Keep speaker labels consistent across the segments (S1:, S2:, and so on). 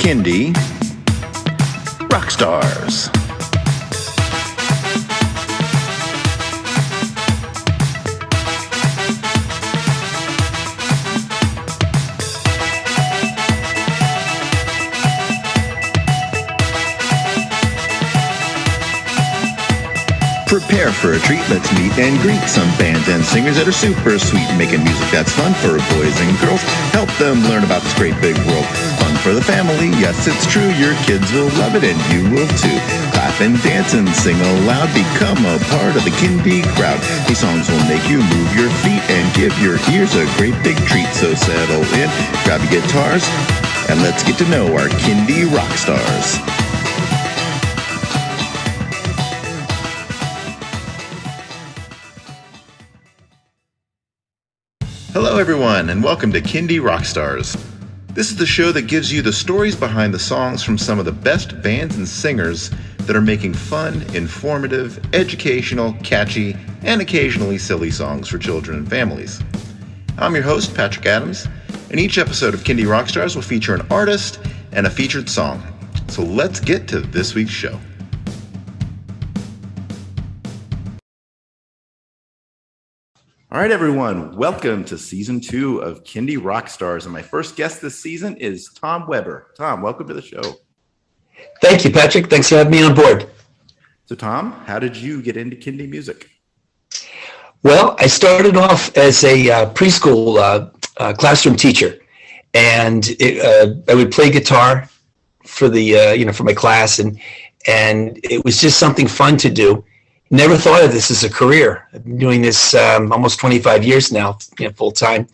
S1: Kindie Rock Stars. Prepare for a treat, let's meet and greet some bands and singers that are super sweet, making music that's fun for boys and girls. Help them learn about this great big world. Fun for the family, yes it's true, your kids will love it and you will too. Clap and dance and sing aloud, become a part of the Kindie crowd. These songs will make you move your feet and give your ears a great big treat. So settle in, grab your guitars, and let's get to know our Kindie Rock Stars. Hello everyone, and welcome to Kindie Rock Stars. This is the show that gives you the stories behind the songs from some of the best bands and singers that are making fun, informative, educational, catchy, and occasionally silly songs for children and families. I'm your host, Patrick Adams, and each episode of Kindie Rock Stars will feature an artist and a featured song. So let's get to this week's show. All right, everyone, welcome to Season 2 of Kindie Rock Stars. And my first guest this season is Tom Weber. Tom, welcome to the show.
S2: Thank you, Patrick. Thanks for having me on board.
S1: So, Tom, how did you get into Kindie music?
S2: Well, I started off as a preschool classroom teacher, and I would play guitar for the for my class, and it was just something fun to do. Never thought of this as a career. I've been doing this almost 25 years now, full time.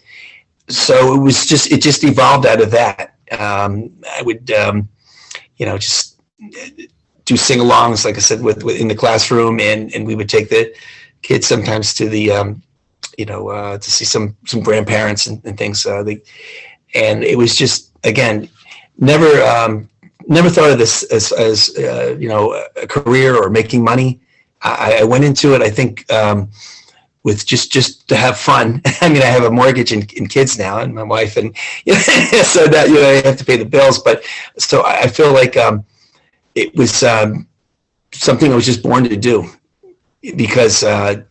S2: So it just evolved out of that. I would, just do sing-alongs, like I said, in the classroom, and we would take the kids sometimes to the, to see some grandparents and things. And it was just, again, never thought of this as a career or making money. I went into it, I think, with just to have fun. I mean, I have a mortgage and kids now, and my wife, and so that I have to pay the bills. But so I feel like it was something I was just born to do, because I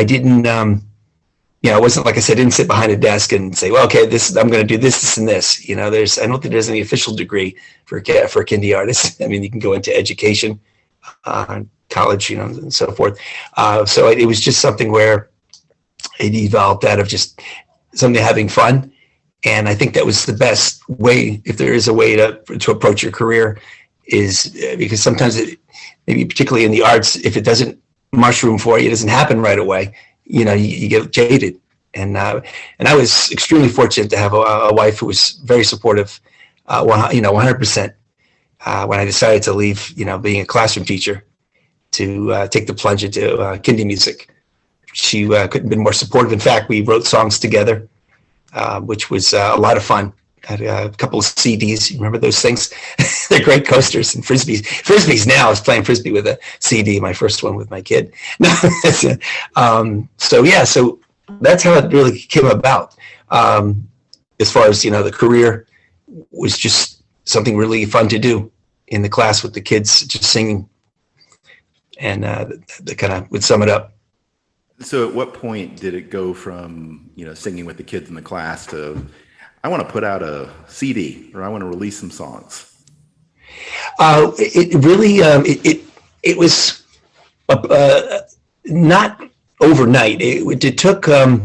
S2: didn't, it wasn't like I said, I didn't sit behind a desk and say, well, okay, I'm going to do this, and this. I don't think there's any official degree for a Kindie artist. I mean, you can go into education. College, and so forth. So it was just something where it evolved out of just something having fun. And I think that was the best way, if there is a way to approach your career, is because sometimes maybe particularly in the arts, if it doesn't mushroom for you, it doesn't happen right away, you get jaded. And I was extremely fortunate to have a wife who was very supportive, 100%. When I decided to leave, being a classroom teacher, to take the plunge into Kindie music. She couldn't have been more supportive. In fact, we wrote songs together, which was a lot of fun. Had a couple of CDs. You remember those things? They're great coasters and frisbees. Frisbees now. I was playing frisbee with a CD, my first one with my kid. So that's how it really came about. As far as, the career was just something really fun to do in the class with the kids, just singing. And that kind of would sum it up.
S1: So at what point did it go from, singing with the kids in the class to, I want to put out a CD, or I want to release some songs?
S2: It really, it was not overnight. It took, I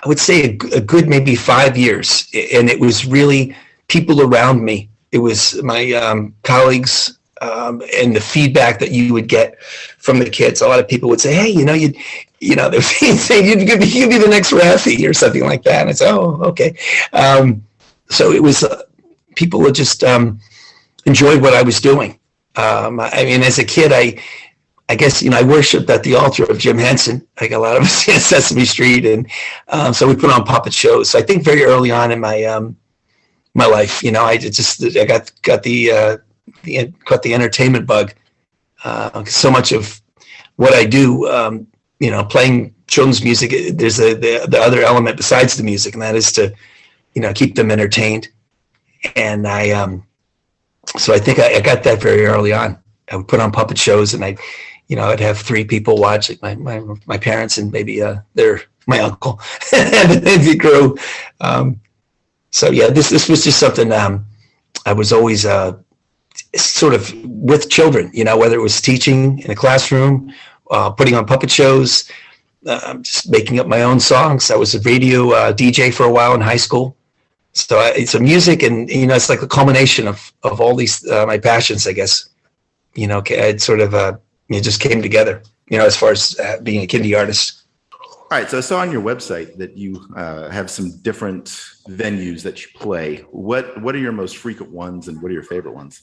S2: would say, a good maybe 5 years. And it was really people around me. It was my colleagues, and the feedback that you would get from the kids. A lot of people would say, hey, they're saying you could be the next Raffi or something like that. And I said, oh, okay. So it was, people would just enjoy what I was doing. I mean, as a kid, I guess, I worshiped at the altar of Jim Henson, like a lot of us in Sesame Street. And so we put on puppet shows. So I think very early on in my life, I got the entertainment bug. So much of what I do, playing children's music, there's the other element besides the music, and that is to, keep them entertained. And I So I think I got that very early on. I would put on puppet shows, and I'd have three people watch, like my parents and maybe my uncle, and then it grew. So yeah, this was just something I was always sort of with children, whether it was teaching in a classroom, putting on puppet shows, just making up my own songs. I was a radio DJ for a while in high school. So it's a music, and it's like the culmination of all these my passions, I guess. It sort of it just came together. As far as being a Kindie artist.
S1: All right, so I saw on your website that you have some different venues that you play. What are your most frequent ones, and what are your favorite ones?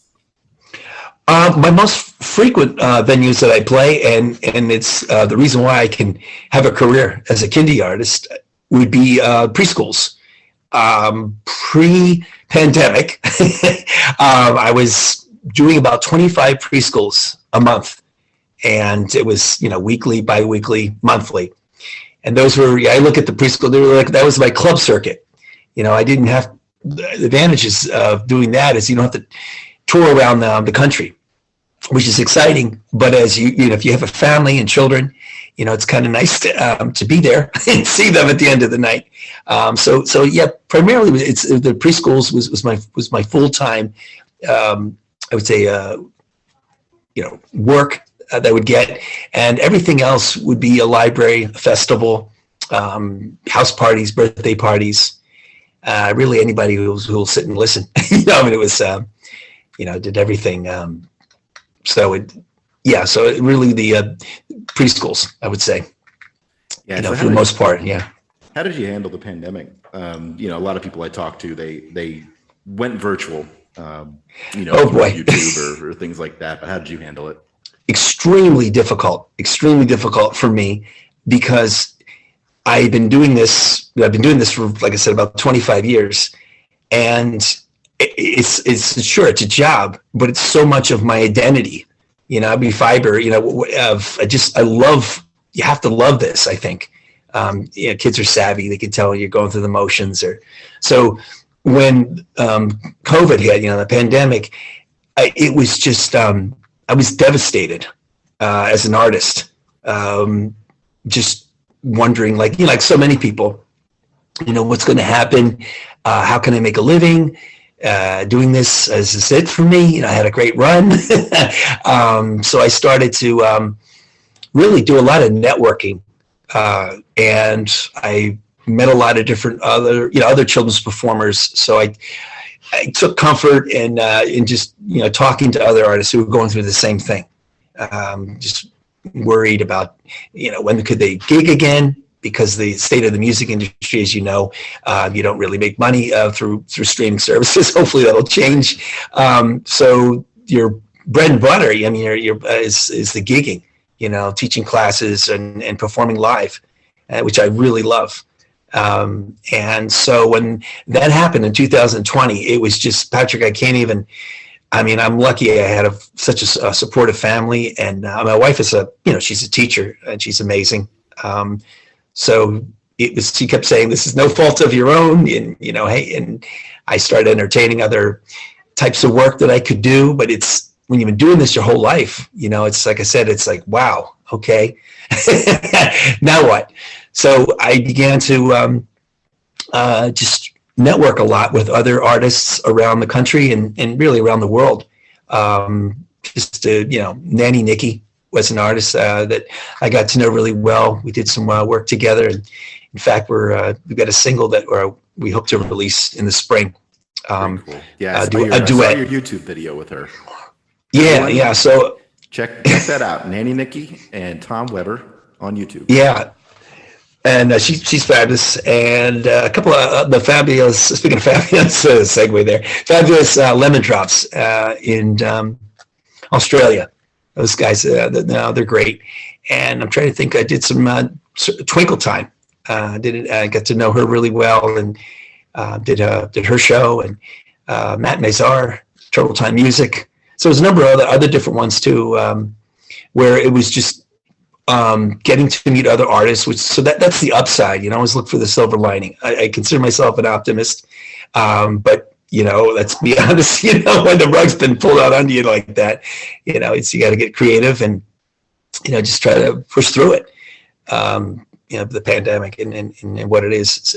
S2: My most frequent venues that I play, and it's the reason why I can have a career as a Kindie artist, would be preschools. Pre-pandemic, I was doing about 25 preschools a month, and it was weekly, bi-weekly, monthly. And those were, I look at the preschool, they were like, that was my club circuit. I didn't have the advantages of doing that, is you don't have to tour around the country, which is exciting. But as if you have a family and children, it's kind of nice to be there and see them at the end of the night. So yeah, primarily it's the preschools was my full time. I would say work that I would get, and everything else would be a library, a festival, house parties, birthday parties. Really, anybody who'll sit and listen. It was did everything. So it really the preschools, I would say.
S1: Yeah, so
S2: for the most part. Yeah.
S1: How did you handle the pandemic? A lot of people I talked to, they went virtual.
S2: Oh boy,
S1: YouTube or things like that. But how did you handle it?
S2: Extremely difficult for me, because I've been doing this for, like I said, about 25 years, and it's sure it's a job, but it's so much of my identity. I'd be fiber. You have to love this. I think kids are savvy; they can tell you're going through the motions. So when COVID hit, the pandemic, it was just I was devastated as an artist, just wondering, like so many people, what's going to happen? How can I make a living? Doing this, is this it for me? I had a great run. So I started to really do a lot of networking, and I met a lot of different other children's performers. So I took comfort in just talking to other artists who were going through the same thing. Just worried about when could they gig again, because the state of the music industry, as you don't really make money through streaming services. Hopefully that'll change. So your bread and butter, is the gigging, teaching classes and performing live, which I really love. And so when that happened in 2020, it was just, Patrick, I'm lucky I had such a supportive family, and my wife is she's a teacher, and she's amazing. So she kept saying, this is no fault of your own. And, hey, and I started entertaining other types of work that I could do, but it's, when you've been doing this your whole life, it's like I said, it's like, wow, okay, now what? So I began to just network a lot with other artists around the country and really around the world. Nanny Nikki was an artist that I got to know really well. We did some work together. And in fact, we've got a single that we hope to release in the spring.
S1: Cool. Yeah,
S2: a duet.
S1: I saw your YouTube video with her.
S2: Yeah. So
S1: check that out. Nanny Nikki and Tom Weber on YouTube.
S2: Yeah. And she's fabulous. And a couple of the fabulous, speaking of fabulous, segue there, fabulous lemon drops in Australia. Those guys, they're great. And I'm trying to think, I did some Twinkle Time. I got to know her really well, and did her show, and Matt Mazar, Total Time Music. So there's a number of other different ones too, where it was just getting to meet other artists, so that's the upside. Always look for the silver lining. I consider myself an optimist, but let's be honest, when the rug's been pulled out under you like that, you got to get creative and, just try to push through it. The pandemic and what it is.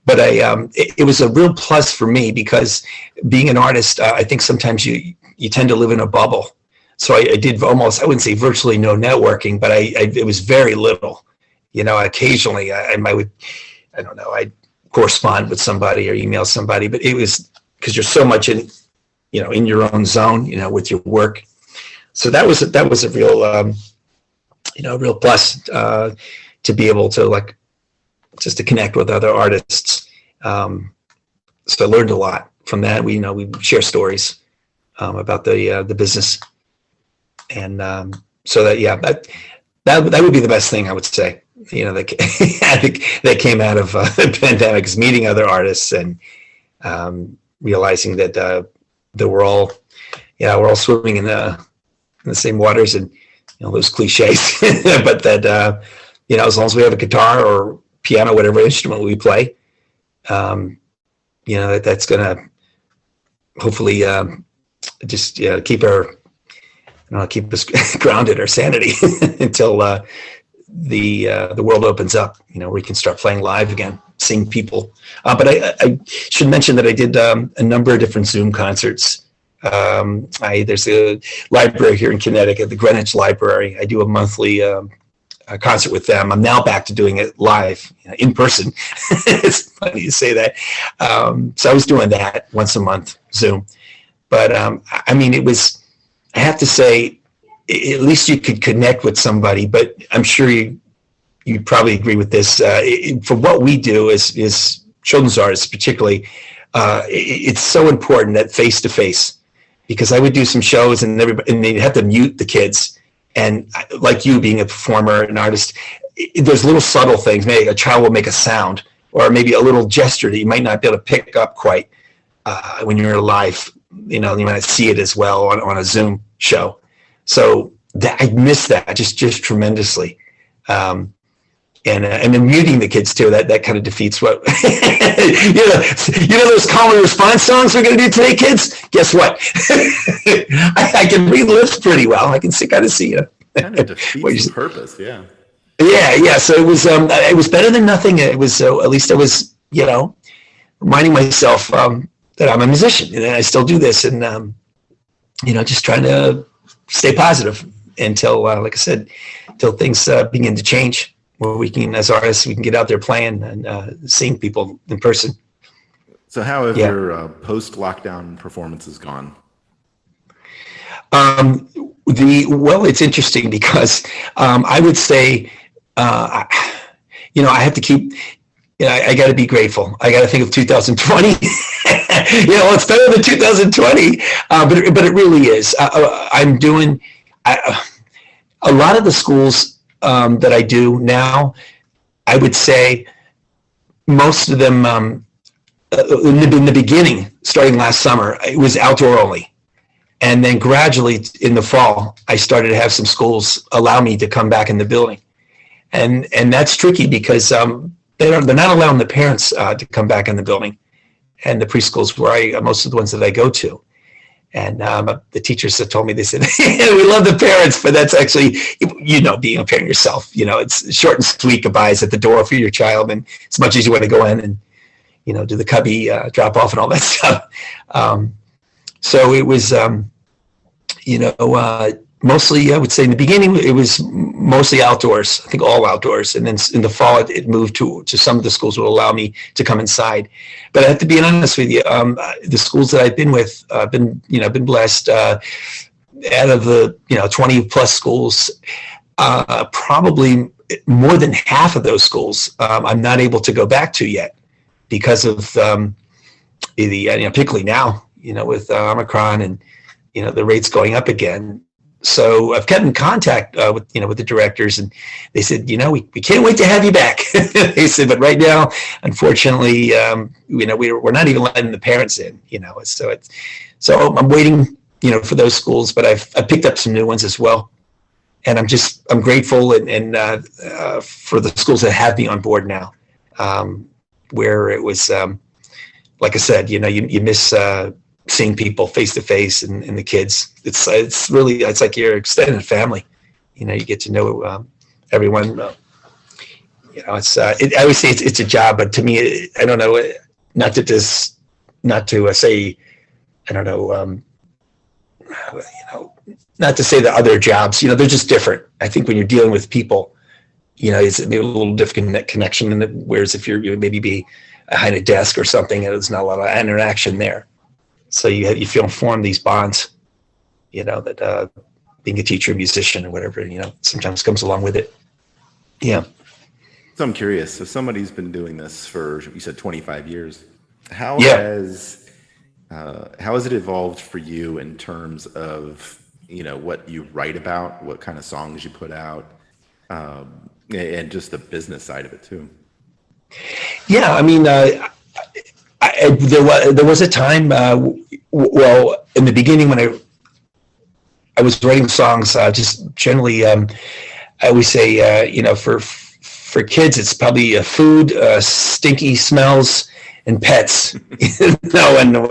S2: But it was a real plus for me because being an artist, I think sometimes you tend to live in a bubble. So I did almost, I wouldn't say virtually no networking, but it was very little. Occasionally I'd correspond with somebody or email somebody, but it was because you're so much in your own zone, with your work. So that was a real, real plus to be able to just to connect with other artists. So I learned a lot from that. We share stories about the business, and so that would be the best thing I would say. That came out of the pandemic is meeting other artists and realizing that we're all swimming in the same waters, and those cliches, but that as long as we have a guitar or piano, whatever instrument we play, that's gonna hopefully just keep us grounded or sanity until the world opens up, where we can start playing live again, seeing people. But I should mention that I did a number of different Zoom concerts. There's a library here in Connecticut, the Greenwich Library. I do a monthly concert with them. I'm now back to doing it live, in person. It's funny to say that. So I was doing that once a month, Zoom. But I have to say, at least you could connect with somebody, but I'm sure you probably agree with this. For what we do is children's artists particularly, it's so important that face-to-face, because I would do some shows and they'd have to mute the kids. And like you being a performer, an artist, there's little subtle things. Maybe a child will make a sound, or maybe a little gesture that you might not be able to pick up quite when you're live. You might not see it as well on a Zoom show. So I miss that just tremendously. And then muting the kids too, that kind of defeats what, those call and response songs we're going to do today, kids? Guess what? I can read pretty well. I can kind of see you.
S3: Kind of defeats the purpose, yeah.
S2: Yeah. So it was better than nothing. It was, at least I was, reminding myself that I'm a musician and I still do this, and, just trying to stay positive until, like I said, until things begin to change, where we can, as artists, we can get out there playing and seeing people in person.
S3: So how have your post-lockdown performances gone?
S2: It's interesting because I would say, I have to keep, I got to be grateful. I got to think of 2020. It's better than 2020, but it really is. I'm doing a lot of the schools that I do now. I would say most of them in the beginning, starting last summer, it was outdoor only. And then gradually in the fall, I started to have some schools allow me to come back in the building. And that's tricky because they're not allowing the parents to come back in the building. And the preschools where most of the ones that I go to. And the teachers have told me, they said, we love the parents, but that's actually, being a parent yourself, it's short and sweet goodbyes at the door for your child. And as much as you want to go in and, do the cubby drop off and all that stuff. So it was, mostly, I would say in the beginning, it was mostly outdoors, I think all outdoors. And then in the fall, it moved to some of the schools will allow me to come inside. But I have to be honest with you, the schools that I've been with, been blessed. Out of the, 20 plus schools, probably more than half of those schools, I'm not able to go back to yet because of particularly now, with Omicron and, the rates going up again. So I've kept in contact with the directors, and they said, we can't wait to have you back. They said, but right now, unfortunately, we're not even letting the parents in. So I'm waiting, for those schools, but I've picked up some new ones as well, and I'm grateful and for the schools that have me on board now, where it was like I said, you miss seeing people face to face and the kids. It's really, it's like your extended family. You get to know everyone. It's I always say it's a job, but to me, I don't know. Not to say, I don't know. Not to say that other jobs, they're just different. I think when you're dealing with people, it's maybe a little different connection. Whereas if you're maybe be behind a desk or something, there's not a lot of interaction there. So you feel form these bonds, that being a teacher, musician, or whatever, sometimes comes along with it. Yeah.
S3: So I'm curious. So somebody's been doing this for, you said 25 years. How has it evolved for you in terms of, what you write about, what kind of songs you put out, and just the business side of it too?
S2: Yeah, I mean, there was a time, well, in the beginning when I was writing songs, just generally, I always say, for kids, it's probably food, stinky smells, and pets. And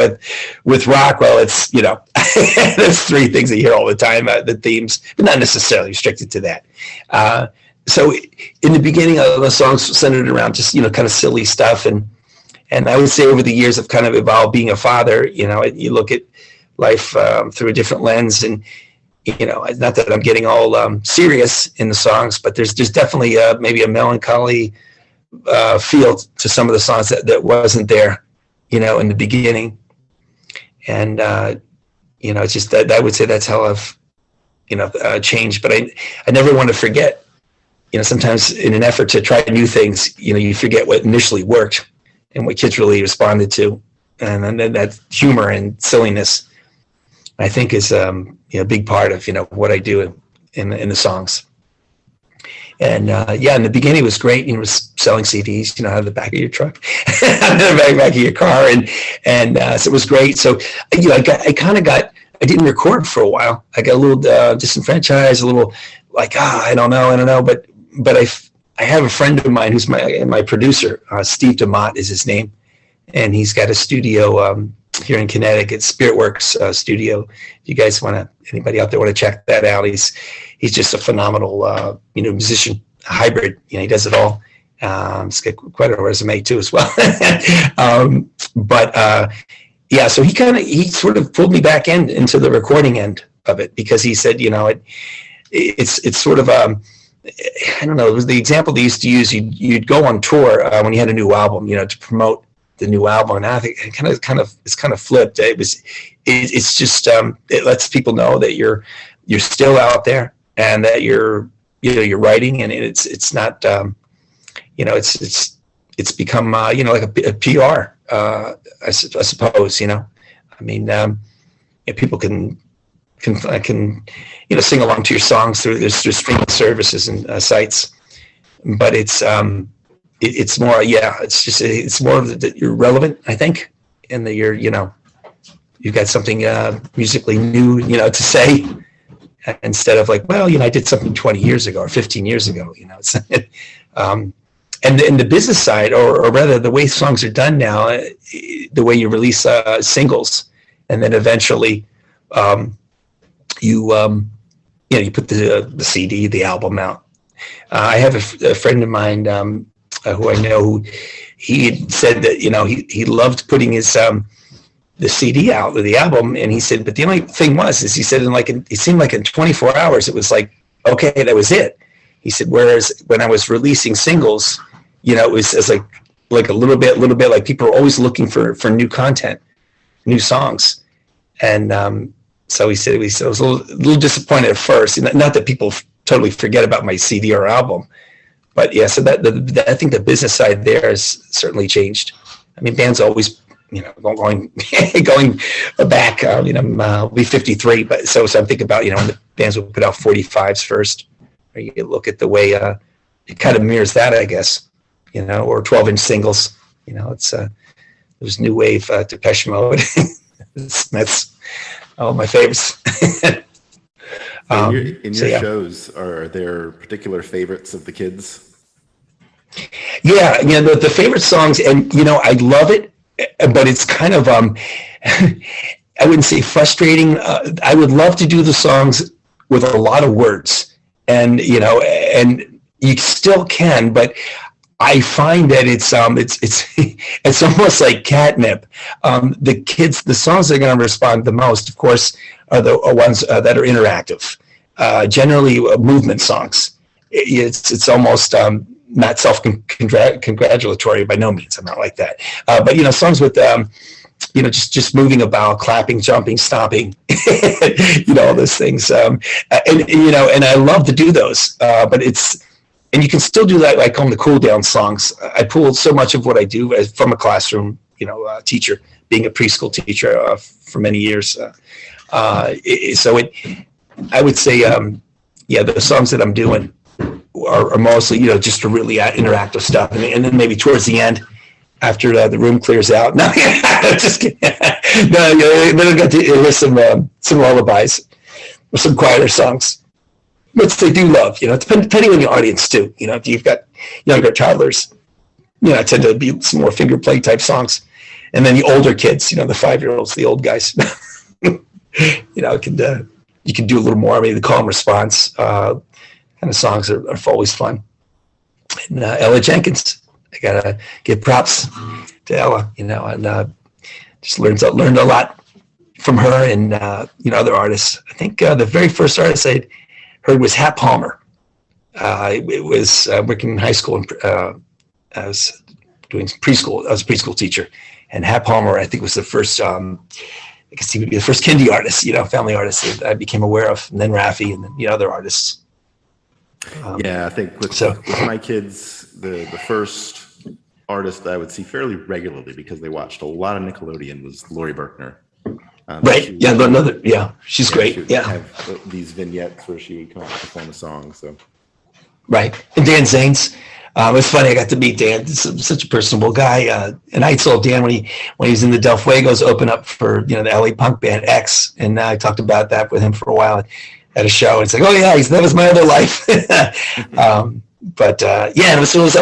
S2: with rock, well, it's there's three things that you hear all the time, the themes, but not necessarily restricted to that. So in the beginning, the songs centered around just kind of silly stuff, and I would say over the years I've kind of evolved. Being a father, you look at life through a different lens, and not that I'm getting all serious in the songs, but there's definitely maybe a melancholy feel to some of the songs that wasn't there, in the beginning. And it's just that I would say that's how I've changed. But I never want to forget. Sometimes in an effort to try new things, you forget what initially worked and what kids really responded to, and then that humor and silliness, I think, is a big part of what I do in the songs. And in the beginning it was great. It was selling CDs, out of the back of your truck, out of the back of your car, and so it was great. So I didn't record for a while. I got a little disenfranchised, a little like I don't know, but I have a friend of mine who's my producer, Steve DeMott is his name, and he's got a studio here in Connecticut, Spiritworks studio. If you guys anybody out there want to check that out, he's just a phenomenal musician, hybrid. He does it all. He's got quite a resume too as well. So he sort of pulled me back into the recording end of it, because he said, it's sort of I don't know, it was the example they used to use. You'd go on tour when you had a new album, to promote the new album. And I think it's kind of flipped. It's just it lets people know that you're still out there, and that you're writing, and it's not it's become like a PR, I suppose. I mean, people can sing along to your songs through streaming services and sites, but it's more, it's more that you're relevant, I think, and that you've got something musically new, to say, instead of like, well, I did something 20 years ago or 15 years ago, it's, and the business side, or rather the way songs are done now, the way you release singles, and then eventually you put the CD, the album out. I have a friend of mine who I know, who he had said that he loved putting his the CD out, the album, and he said, but the only thing is he said it seemed like in 24 hours it was like, okay, that was it. He said, whereas when I was releasing singles, it was like a little bit like people were always looking for new content, new songs, and so he said I was a little disappointed at first. Not that people totally forget about my CD or album, but yeah. So that I think the business side there has certainly changed. I mean, bands always, going back. I'll be 53, but so I'm thinking about when the bands would put out 45s first. Or you look at the way it kind of mirrors that, I guess, or 12-inch singles. It's there's new wave Depeche Mode. That's all my favorites.
S3: In your shows, are there particular favorites of the kids?
S2: Yeah, the favorite songs, and I love it. but it's kind of, I wouldn't say frustrating. I would love to do the songs with a lot of words, and and you still can, but I find that it's it's almost like catnip. The songs that are going to respond the most, of course, are the ones that are interactive. Generally, movement songs. It's almost not self-congratulatory by no means. I'm not like that. But songs with just moving about, clapping, jumping, stomping, all those things. And I love to do those. But and you can still do that. I call them the cool down songs. I pulled so much of what I do from a classroom, teacher, being a preschool teacher for many years. I would say, the songs that I'm doing are mostly, just a really interactive stuff. And then maybe towards the end, after the room clears out. No, just kidding. No, then I got to hear some lullabies or some quieter songs, which they do love. Depending on the audience too. If you've got younger toddlers, it tend to be some more finger play type songs, and then the older kids, the 5-year-olds, the old guys, you can do a little more. Maybe the call and response kind of songs are always fun. And Ella Jenkins. I gotta give props to Ella, and just learned a lot from her and other artists. I think the very first artist I heard was Hat Palmer. It was working in high school, and I was doing preschool. I was a preschool teacher, and Hat Palmer, I think, was the first. I guess he would be the first Kindie artist, family artist that I became aware of, and then Raffi, and then other artists.
S3: I think with my kids, the first artist that I would see fairly regularly because they watched a lot of Nickelodeon was Lori Berkner.
S2: Right. She's great.
S3: She would have these vignettes where she would come out and perform a song. So. Right.
S2: And Dan Zanes. It was funny. I got to meet Dan. He's such a personable guy. And I saw Dan when he was in the Del Fuegos open up for, the LA punk band X. And I talked about that with him for a while at a show. It's like, oh yeah, that was my other life. That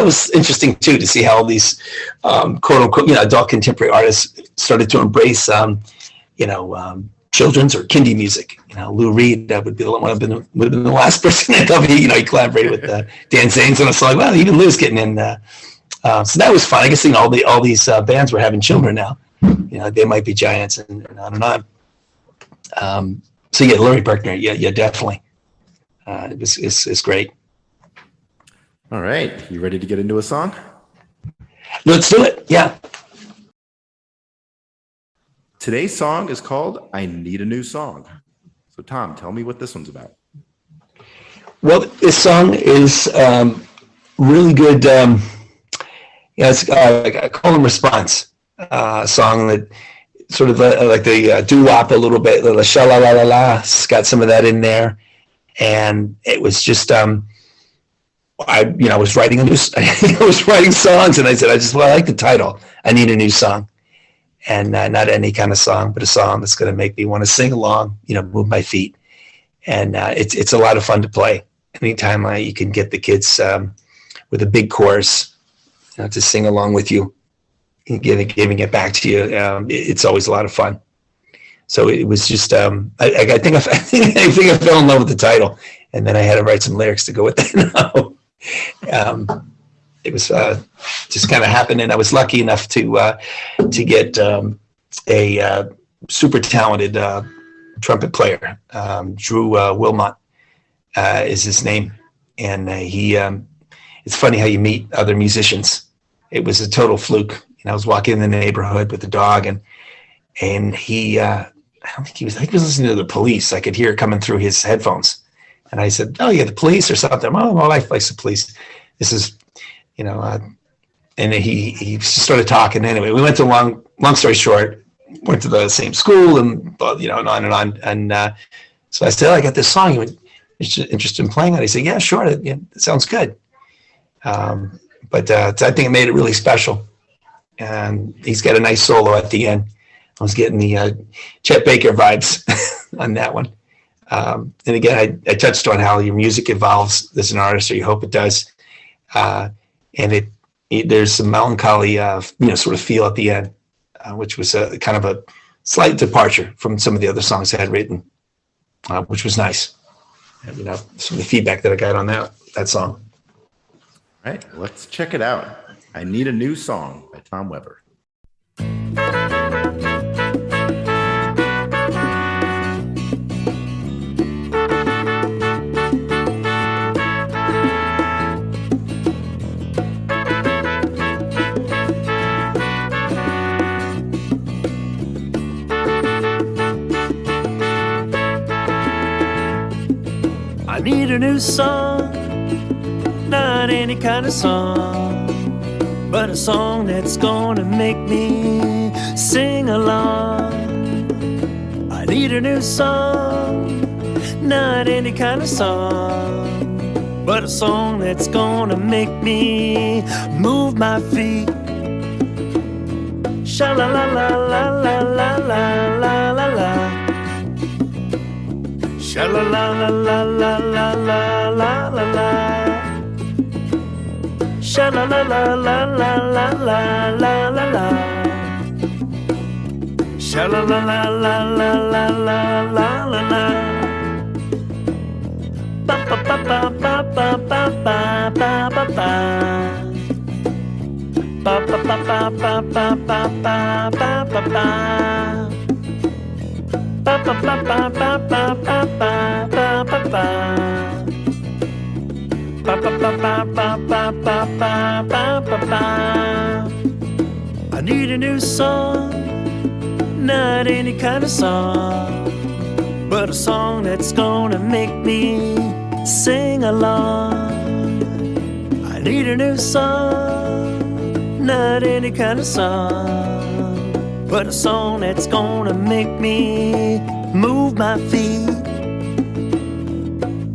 S2: was interesting too, to see how all these quote unquote, adult contemporary artists started to embrace, children's or Kindie music. Lou Reed, that would be the one would have been the last person that told me, he collaborated with Dan Zanes on a song. Well, even Lou's getting in. So that was fun. I guess all these bands were having children now. They Might Be Giants and on and on. Lori Berkner, definitely. It's great.
S3: All right, you ready to get into a song?
S2: Let's do it. Yeah.
S3: Today's song is called "I Need a New Song." So, Tom, tell me what this one's about.
S2: Well, this song is really good. It's a call and response song that sort of like the doo-wop a little bit, the sha-la-la-la-la. It's got some of that in there. And it was just, I was writing I was writing songs, and I said, I like the title. I need a new song. And not any kind of song, but a song that's going to make me want to sing along, move my feet. And it's a lot of fun to play. Anytime you can get the kids with a big chorus to sing along with you, and giving it back to you, it's always a lot of fun. So it was just, I think I fell in love with the title, and then I had to write some lyrics to go with that. It was just kind of happened, and I was lucky enough to get a super talented trumpet player. Drew Wilmot is his name, and it's funny how you meet other musicians. It was a total fluke. I was walking in the neighborhood with the dog, and he, I think he was listening to the Police. I could hear it coming through his headphones. And I said, "Oh, yeah, the Police or something." "Oh, my wife likes the Police." This is, and he started talking. Anyway, we went to long story short, went to the same school, and and on and on. And so I said, "Oh, I got this song. You interested in playing it?" He said, "Yeah, sure. It sounds good." But I think it made it really special. And he's got a nice solo at the end. I was getting the Chet Baker vibes on that one. And again, I touched on how your music evolves as an artist, or you hope it does. And there's some melancholy, sort of feel at the end. which was a kind of a slight departure from some of the other songs I had written, which was nice. And, you know, some of the feedback that I got on that song.
S3: All right, let's check it out. I Need a New Song by Tom Weber.
S4: I need a new song, not any kind of song, but a song that's gonna make me sing along. I need a new song, not any kind of song, but a song that's gonna make me move my feet. Sha la la la la la la la la la la. Sha la la la la la la la la la la. Sha la la la la la la la la la la. Sha la la la la la la la la la la. Ba ba ba ba ba ba ba ba ba ba ba. Ba ba ba ba ba ba ba ba ba ba ba. Ba ba ba ba ba ba ba ba ba ba ba. Ba ba ba ba ba ba ba ba ba ba ba. I need a new song, not any kind of song, but a song that's gonna make me sing along. I need a new song, not any kind of song, but a song that's gonna make me move my feet.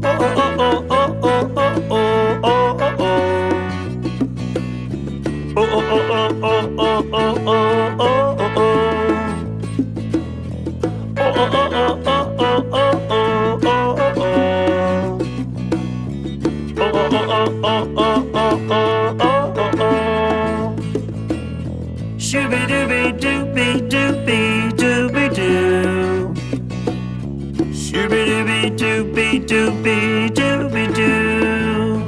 S4: Oh, oh, oh, oh, oh, oh, oh, oh, oh, oh. Oh, oh, oh, oh, oh, oh, oh, oh, oh, oh, oh. Oh, oh, oh, oh, oh, oh, oh, oh, oh, oh, oh. Oh, oh, oh, oh, oh, oh, oh, oh, oh. Shooby-dooby doobie doobie doobie doo. Shooby-dooby doobie doobie doobie doo.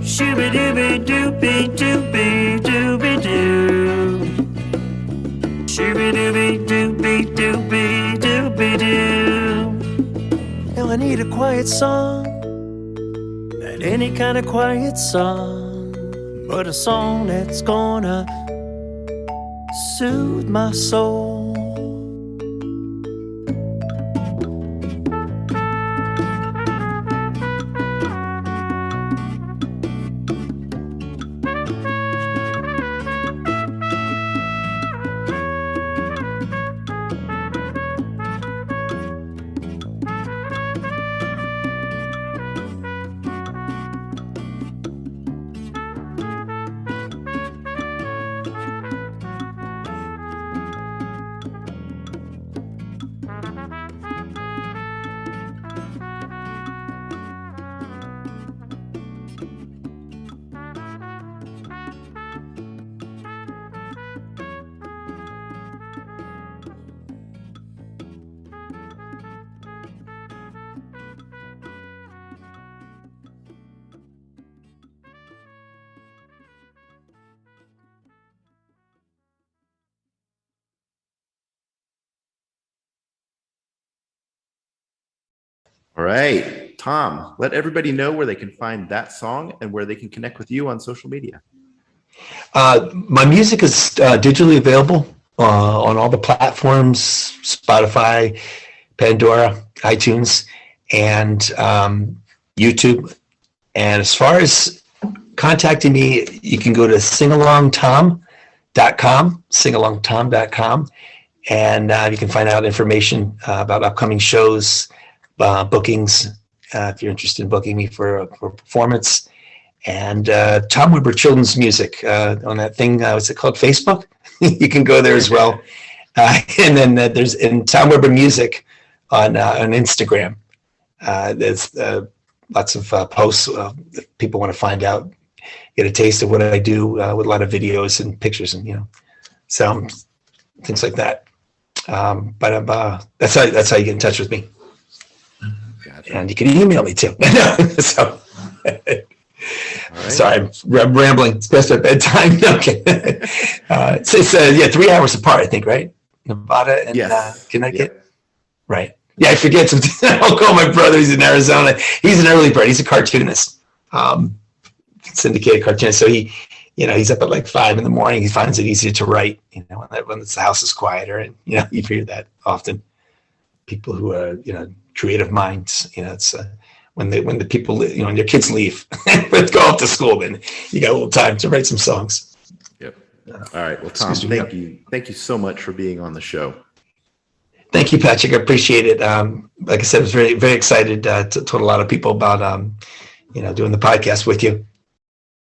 S4: Shooby-dooby doobie doobie doobie doo. Shooby-dooby doobie doobie doobie doo. Now I need a quiet song, not any kind of quiet song, but a song that's gonna soothe my soul.
S3: All right, Tom, let everybody know where they can find that song and where they can connect with you on social media.
S2: My music is digitally available on all the platforms, Spotify, Pandora, iTunes, and YouTube. And as far as contacting me, you can go to singalongtom.com, and you can find out information about upcoming shows, bookings, if you're interested in booking me for a performance. And Tom Weber Children's Music on that thing, what's it called, Facebook? You can go there as well. And then there's Tom Weber Music on Instagram. There's lots of posts if people want to find out, get a taste of what I do with a lot of videos and pictures and, So things like that. But that's how you get in touch with me.
S3: Gotcha.
S2: And you can email me too. So,
S3: Right.
S2: sorry, I'm rambling. It's past our bedtime. Okay. It's 3 hours apart, I think, right? Nevada and
S3: Yes.
S2: Connecticut.
S3: Yep.
S2: Right. Yeah, I forget sometimes. I'll call my brother. He's in Arizona. He's an early bird. He's a cartoonist, syndicated cartoonist. So he's up at like 5 a.m. He finds it easier to write, when the house is quieter. And, you hear that often. People who are, creative minds, it's when the people, when your kids leave, let's go off to school, then you got a little time to write some songs.
S3: Yep. All right. Well, Tom, thank you. Thank you so much for being on the show.
S2: Thank you, Patrick. I appreciate it. Like I said, I was very, very excited to told a lot of people about, doing the podcast with you.